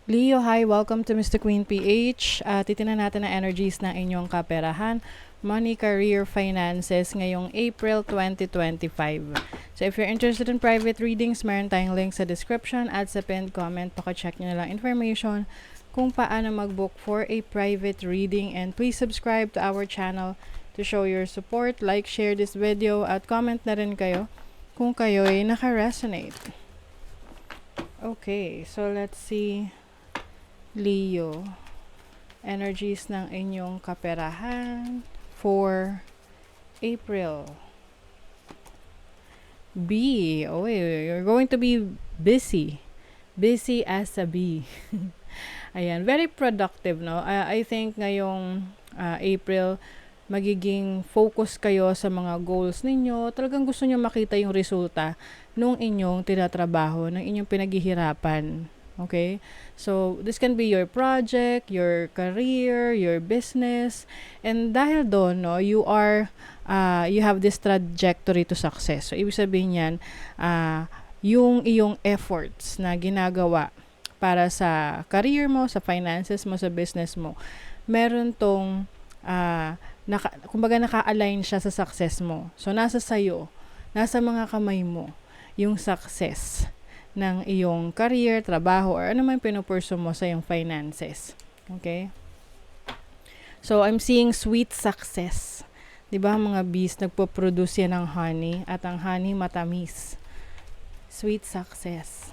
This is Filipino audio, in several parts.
Leo, hi! Welcome to Mr. Queen PH. Titingnan natin ang energies ng inyong kaperahan, money, career, finances ngayong April 2025. So if you're interested in private readings, meron tayong link sa description at sa pinned comment. Paka-check nyo na lang information kung paano mag-book for a private reading. And please subscribe to our channel to show your support. Like, share this video at comment na rin kayo kung kayo ay naka-resonate. Okay, so let's see. Leo, energies ng inyong kaperahan for April. B, oh, you're going to be busy. Busy as a bee. Ayan, very productive, no? I think ngayong April, magiging focus kayo sa mga goals ninyo. Talagang gusto nyo makita yung resulta nung inyong tinatrabaho, ng inyong pinaghihirapan. Okay? So, this can be your project, your career, your business. And dahil doon, no, you have this trajectory to success. So, ibig sabihin yan, yung iyong efforts na ginagawa para sa career mo, sa finances mo, sa business mo, meron tong, kumbaga naka-align siya sa success mo. So, nasa sayo, nasa mga kamay mo, yung success ng iyong career, trabaho, or ano man pinupurso mo sa iyong finances. Okay? So, I'm seeing sweet success. Diba, mga bees, nagpo-produce yan ng honey, at ang honey matamis. Sweet success.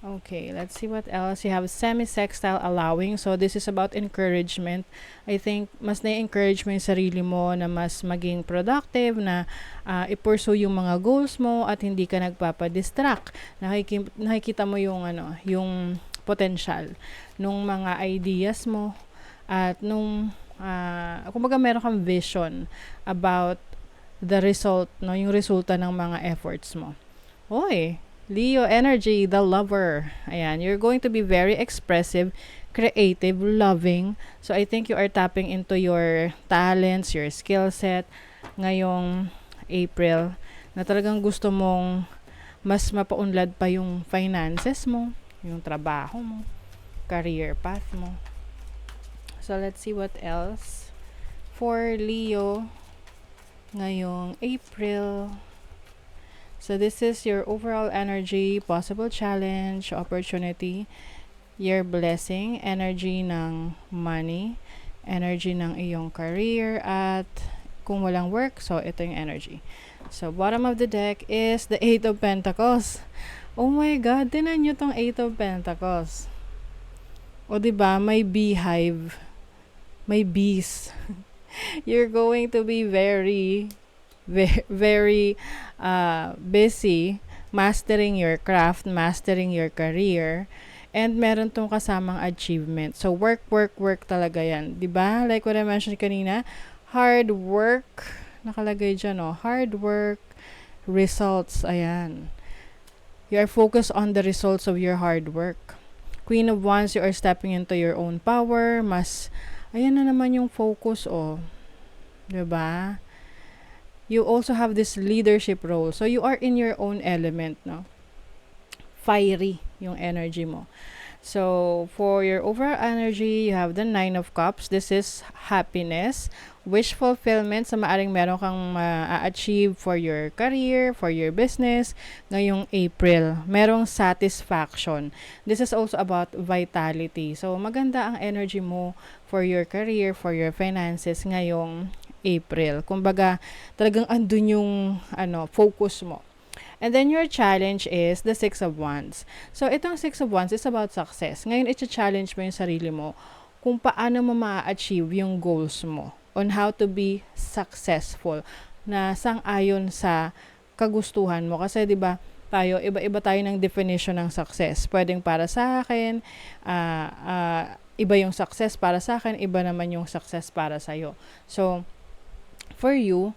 Okay, let's see what else. You have semi-sextile allowing. So, this is about encouragement. I think, mas na-encourage mo yung sarili mo na mas maging productive, na i-pursue yung mga goals mo at hindi ka nagpapadistract. Nakikita mo yung, yung potential nung mga ideas mo at nung, kumbaga meron kang vision about the result, no? Yung resulta ng mga efforts mo. Oy! Leo energy, the lover. Ayan, you're going to be very expressive, creative, loving. So, I think you are tapping into your talents, your skill set ngayong April, na talagang gusto mong mas mapaunlad pa yung finances mo, yung trabaho mo, career path mo. So, let's see what else for Leo ngayong April. So, this is your overall energy, possible challenge, opportunity, your blessing, energy ng money, energy ng iyong career, at kung walang work, so ito yung energy. So, bottom of the deck is the Eight of Pentacles. Oh my God, tinan nyo tong Eight of Pentacles. O diba, may beehive, may bees. You're going to be very busy mastering your craft, mastering your career, and meron tong kasamang achievement. So, work talaga yan. Diba? Like what I mentioned kanina, hard work, nakalagay dyan, no? Hard work, results, ayan. You are focused on the results of your hard work. Queen of Wands, you are stepping into your own power, ayan na naman yung focus, oh. Diba? You also have this leadership role. So, you are in your own element, no? Fiery yung energy mo. So, for your overall energy, you have the Nine of Cups. This is happiness, wish fulfillment sa maaring meron kang ma-achieve for your career, for your business ngayong April. Merong satisfaction. This is also about vitality. So, maganda ang energy mo for your career, for your finances ngayong April. Kumbaga, talagang andun yung focus mo. And then your challenge is the Six of Wands. So, itong Six of Wands is about success. Ngayon, i-challenge mo yung sarili mo kung paano mo ma-achieve yung goals mo on how to be successful na sang-ayon sa kagustuhan mo. Kasi, di ba, tayo, iba-iba tayo ng definition ng success. Pwedeng para sa akin, iba yung success para sa akin, iba naman yung success para sa'yo. So, for you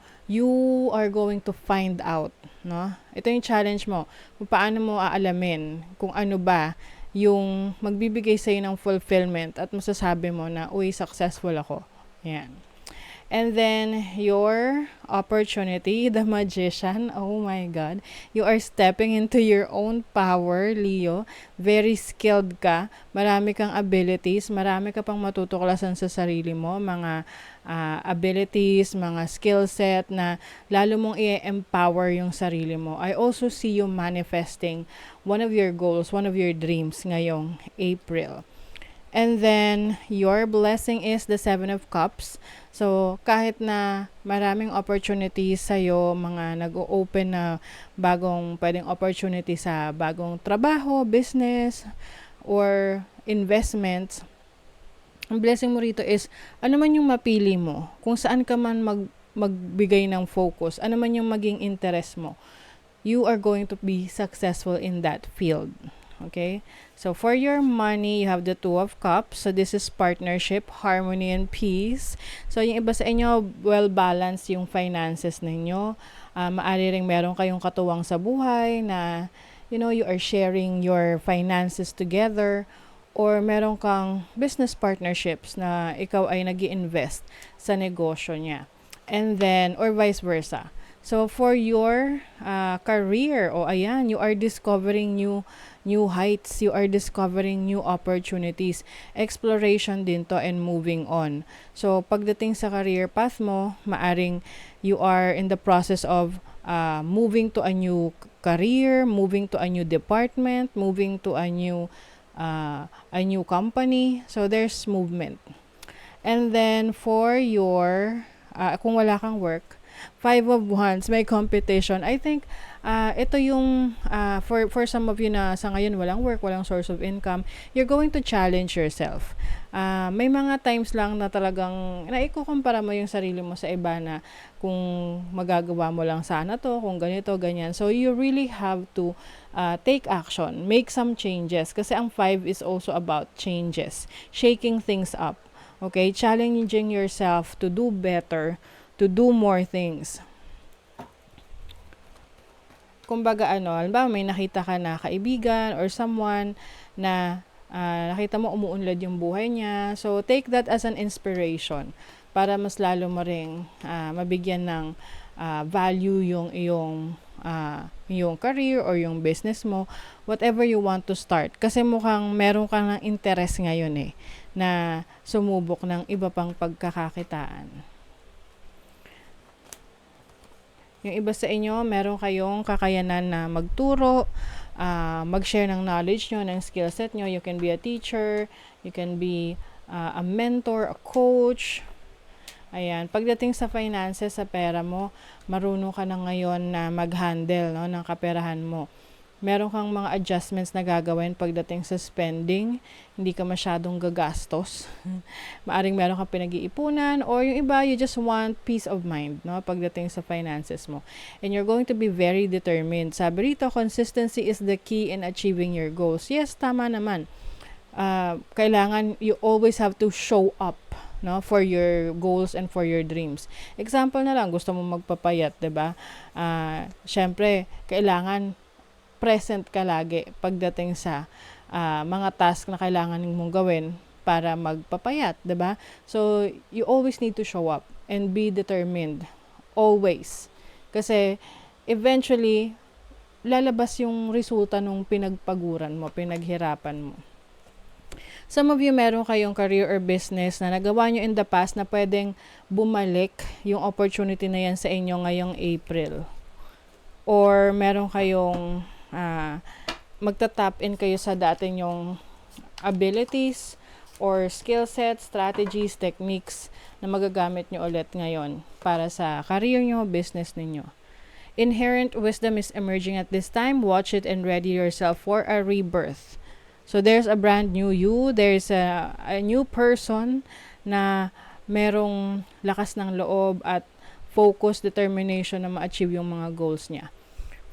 are going to find out, no? Ito yung challenge mo. Kung paano mo aalamin kung ano ba yung magbibigay sa'yo ng fulfillment at masasabi mo na, uy, successful ako. Yan. And then your opportunity, the magician. Oh my God. You are stepping into your own power, Leo. Very skilled ka. Marami kang abilities. Marami ka pang matutuklasan sa sarili mo. Mga abilities, mga skill set na lalo mong i-empower yung sarili mo. I also see you manifesting one of your goals, one of your dreams ngayong April. And then, your blessing is the Seven of Cups. So, kahit na maraming opportunities sa'yo, mga nag-o-open na pwedeng opportunity sa bagong trabaho, business, or investments, ang blessing mo rito is, ano man yung mapili mo, kung saan ka man magbigay ng focus, ano man yung maging interest mo, you are going to be successful in that field. Okay? So, for your money, you have the Two of Cups. So, this is partnership, harmony, and peace. So, yung iba sa inyo, well-balanced yung finances ninyo. Maari ring meron kayong katuwang sa buhay na, you are sharing your finances together. Or meron kang business partnerships na ikaw ay nag-i-invest sa negosyo niya. And then, or vice versa. So, for your career, ayan, you are discovering new heights, you are discovering new opportunities. Exploration din to and moving on. So, pagdating sa career path mo, maaring you are in the process of moving to a new career, moving to a new department, moving to a new company. So, there's movement. And then, for your, kung wala kang work, Five of Wands, may competition. I think, ito yung, for some of you na sa ngayon walang work, walang source of income, you're going to challenge yourself. May mga times lang na talagang, naikukumpara mo yung sarili mo sa iba na kung magagawa mo lang sana to, kung ganito, ganyan. So, you really have to take action, make some changes. Kasi ang 5 is also about changes, shaking things up. Okay? Challenging yourself to do better, to do more things. Kumbaga halimbawa may nakita ka na kaibigan or someone na nakita mo umuunlad yung buhay niya. So, take that as an inspiration para mas lalo mo ring mabigyan ng value yung iyong career or yung business mo, whatever you want to start. Kasi mukhang meron kang ng interest ngayon na sumubok ng iba pang pagkakakitaan. Yung iba sa inyo, meron kayong kakayanan na magturo, mag-share ng knowledge nyo, ng skill set nyo. You can be a teacher, you can be a mentor, a coach. Ayan. Pagdating sa finances, sa pera mo, marunong ka na ngayon na mag-handle ng kaperahan mo. Meron kang mga adjustments na gagawin pagdating sa spending. Hindi ka masyadong gagastos. Maaring meron kang pinag-iipunan or yung iba, you just want peace of mind pagdating sa finances mo. And you're going to be very determined. Sabi rito, consistency is the key in achieving your goals. Yes, tama naman. Kailangan, you always have to show up for your goals and for your dreams. Example na lang, gusto mo magpapayat, 'di ba? Syempre, kailangan present ka lagi pagdating sa mga task na kailangan mong gawin para magpapayat, 'di ba? So, you always need to show up and be determined. Always. Kasi, eventually, lalabas yung resulta nung pinagpaguran mo, pinaghirapan mo. Some of you, meron kayong career or business na nagawa nyo in the past na pwedeng bumalik yung opportunity na yan sa inyo ngayong April. Or meron kayong magta-tap in kayo sa dati nyong abilities or skill sets, strategies, techniques na magagamit nyo ulit ngayon para sa career nyo, business ninyo. Inherent wisdom is emerging at this time. Watch it and ready yourself for a rebirth. So, there's a brand new you. There's a new person na merong lakas ng loob at focus, determination na ma-achieve yung mga goals niya.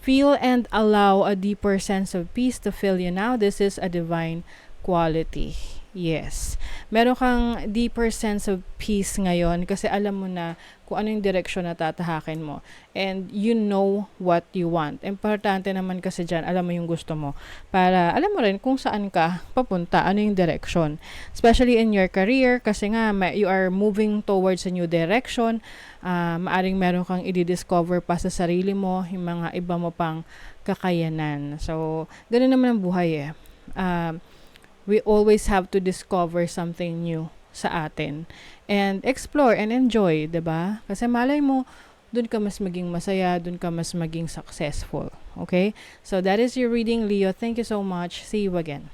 Feel and allow a deeper sense of peace to fill you now. This is a divine quality. Yes. Meron kang deeper sense of peace ngayon kasi alam mo na kung ano yung direksyon na tatahakin mo. And you know what you want. Importante naman kasi dyan, alam mo yung gusto mo. Para alam mo rin kung saan ka papunta, ano yung direction. Especially in your career kasi nga you are moving towards a new direction. Maaring meron kang i-discover pa sa sarili mo, yung mga iba mo pang kakayanan. So, ganun naman ang buhay eh. We always have to discover something new sa atin and explore and enjoy, 'di ba? Kasi malay mo dun ka mas maging masaya, dun ka mas maging successful. Okay? So that is your reading, Leo. Thank you so much. See you again.